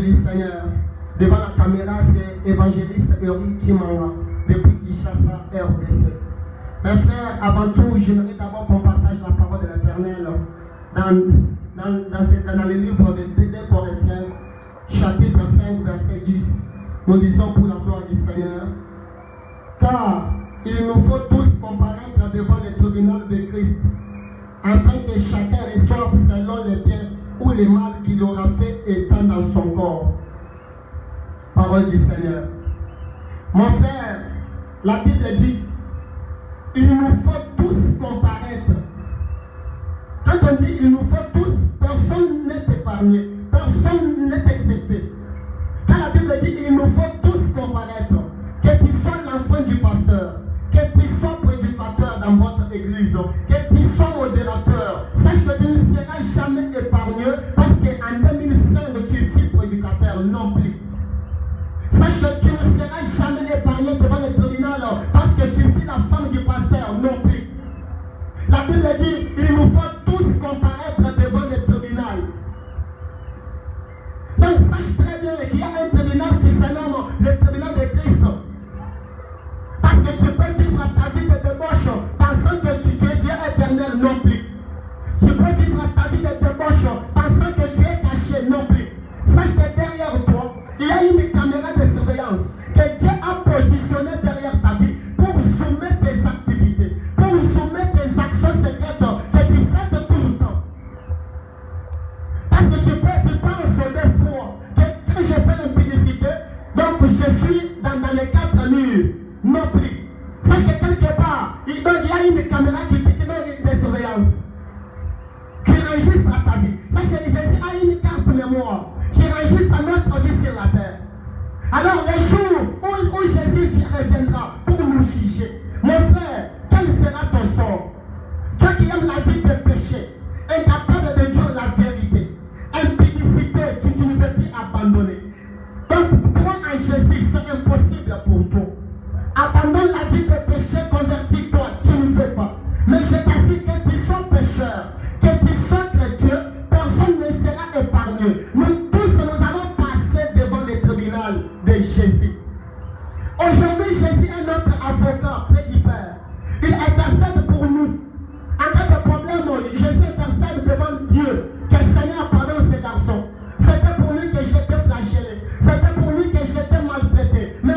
du Seigneur. Devant la caméra, c'est évangéliste Uri Timanga, depuis Kinshasa, RDC. Mes frères, avant tout, j'aimerais d'abord qu'on partage la parole de l'Éternel dans le livre de 2 Corinthiens, chapitre 5, verset 10. Nous disons pour la gloire du Seigneur, car il nous faut tous comparaître devant le tribunal de Christ, afin que chacun reçoive selon les biens ou les mal qu'il aura fait étant dans son corps. Parole du Seigneur. Mon frère, la Bible dit, il nous faut tous comparaître. Quand on dit il nous faut tous, personne n'est épargné, personne n'est excepté. Quand la Bible dit il nous faut tous comparaître, que tu sois l'enfant du pasteur, que tu sois prédicateur dans votre église, que tu sois modérateur, sache que tu ne seras jamais épargné parce qu'en 2005 tu fus prédicateur non plus. Sache que tu ne seras jamais épargné devant le tribunal parce que tu fus la femme du pasteur non plus. La Bible dit il nous faut tous comparaître devant le tribunal. Donc sache très bien qu'il y a un tribunal qui se nomme le tribunal de Christ. Parce que tu peux vivre ta vie de débauche pensant que tu es Dieu éternel non plus. Tu peux vivre ta vie de débauche pensant que tu es caché non plus. Sache que derrière toi, il y a une caméra de surveillance que Dieu a positionnée derrière ta vie pour soumettre tes activités, pour soumettre tes actions secrètes que tu fais tout le temps. Parce que tu penses des fois que quand je fais l'impudicité, donc je suis dans les 4 murs. Non plus. Sache que quelque part, il y a une caméra qui donne des surveillances, qui enregistre ta vie. Sache que Jésus a une carte mémoire qui enregistre notre vie sur la terre. Alors les jours où Jésus reviendra pour nous juger, mon frère, quel sera ton sort? Toi qui aimes la vie de péché, incapable de dire la vérité, impudicité, tu ne veux plus abandonner. Donc croire en Jésus, c'est impossible pour toi. Abandonne la vie de péché, convertis-toi, tu ne veux pas. Mais je t'assure que tu sois pécheur, que tu sois chrétien, personne ne sera épargné. Nous tous, nous allons passer devant le tribunal de Jésus. Aujourd'hui, Jésus est notre avocat près du Père. Il intercède pour nous. En cas de problème, Jésus intercède devant Dieu. Que le Seigneur pardonne ces garçons. C'était pour lui que j'étais flagellé. C'était pour lui que j'étais maltraité. Mais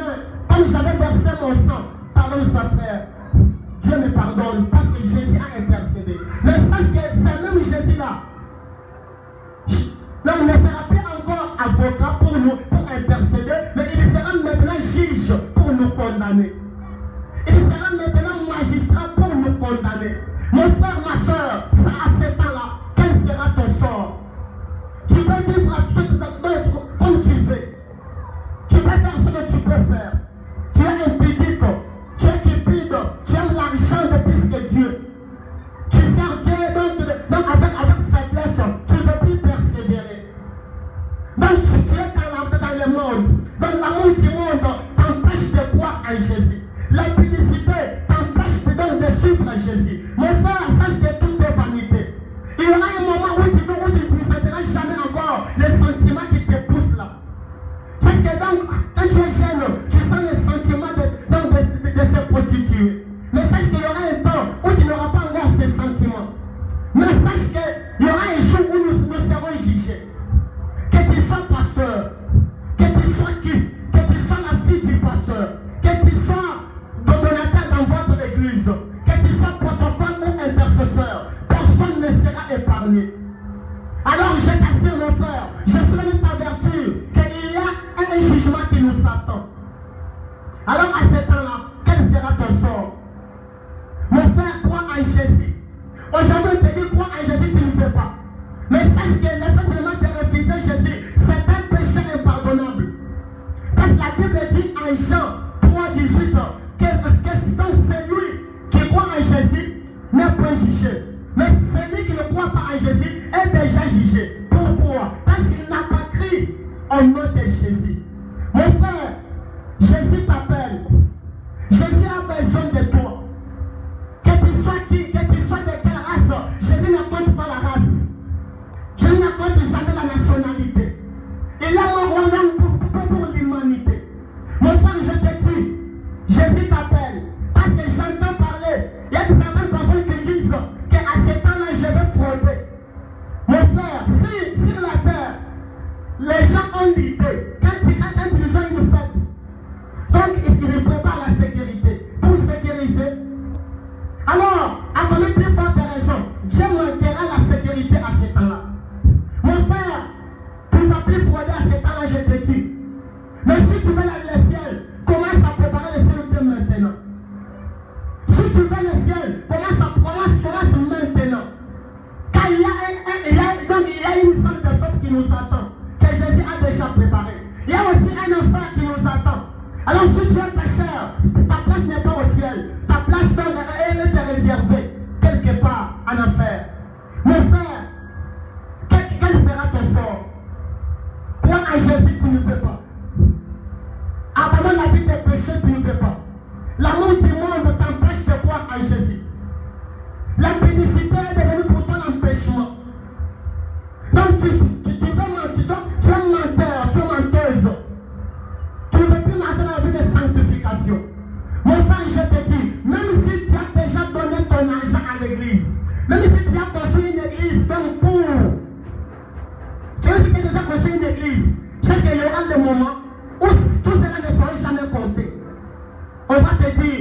comme j'avais versé mon sang, pardonne sa frère. Dieu me pardonne parce que Jésus a intercédé. Mais sache que c'est même Jésus-là. Donc, il ne sera plus encore avocat pour nous, pour intercéder, mais il sera maintenant juge pour nous condamner. Il sera maintenant magistrat pour nous condamner. Mon frère, ma soeur, ça à ce temps-là, quel sera ton sort? Tu peux vivre comme tu veux. Tu peux faire ce que tu peux faire. Tu es impudique, tu es cupide, tu aimes l'argent de plus que Dieu. Tu sers Dieu donc avec faiblesse, tu ne veux plus persévérer. Donc tu es dans le monde, dans l'amour du monde t'empêche de croire en Jésus. L'impudicité t'empêche de suivre Jésus. Mon frère, sache que tout est vanité. Il y aura un moment où tu ne sentiras jamais encore les sentiments qui te poussent là. Parce que donc, quand tu es jeune, tu sens les sentiments de se prostituer. Mais sache qu'il y aura un temps où tu n'auras pas encore ces sentiments. Mais sache qu'il y aura un jour où nous serons jugés. Que tu sois pasteur, que tu sois qui, que tu sois la fille du pasteur, que tu sois donateur dans votre église, que tu sois protocole ou intercesseur, personne ne sera épargné. Alors je t'assure mon frère, je souhaite t'avertir qu'il y a un jugement qui nous attend. Alors à ce temps-là, quel sera ton sort? Mon frère, crois en Jésus. Aujourd'hui, on te dit crois en Jésus, tu ne fais pas. Mais sache que le fait seulement de refuser Jésus, c'est un péché impardonnable. Parce que la Bible dit en Jean 3,18 que celui qui croit en Jésus n'est pas jugé. Mais celui qui ne croit pas en Jésus est déjà jugé. Pourquoi? Parce qu'il n'a pas crié au nom de Jésus. Mon frère, Jésus t'appelle. Jésus a besoin de toi. Que tu sois qui, que tu sois de quelle race, Jésus ne compte pas la race. Jésus ne compte jamais la nationalité. Il est mon roi ont l'idée, quand ils ont une fête, donc ils préparent la sécurité pour sécuriser. Alors, à donner plus forte raison, Dieu manquera la sécurité à ce temps-là. Mon frère, tu ne vas plus frauder à ce temps-là, je te dis. Mais si tu veux le ciel, commence à préparer le ciel dès maintenant. Si tu veux le ciel, commence maintenant. Car il y a une salle de fête qui nous attend, que Jésus a déjà préparée. Il y a aussi un enfer qui nous attend. Alors si tu es pécheur, ta place n'est pas au ciel. Ta place elle est réservée quelque part en enfer. Mon frère, quel sera ton sort? Crois en Jésus, tu ne fais pas. Abandonne la vie des péchés, tu ne fais pas. L'amour du monde t'empêche de croire en Jésus. La bénédiction est devenue pour toi l'empêchement. Donc tu es menteur, tu es menteuse. Tu ne veux plus marcher dans la vie de sanctification. Mon frère, je te dis, même si tu as déjà donné ton argent à l'église, même si tu as construit une église comme pour, tu as déjà construit une église, je sais qu'il y aura des moments où tout cela ne sera jamais compté. On va te dire,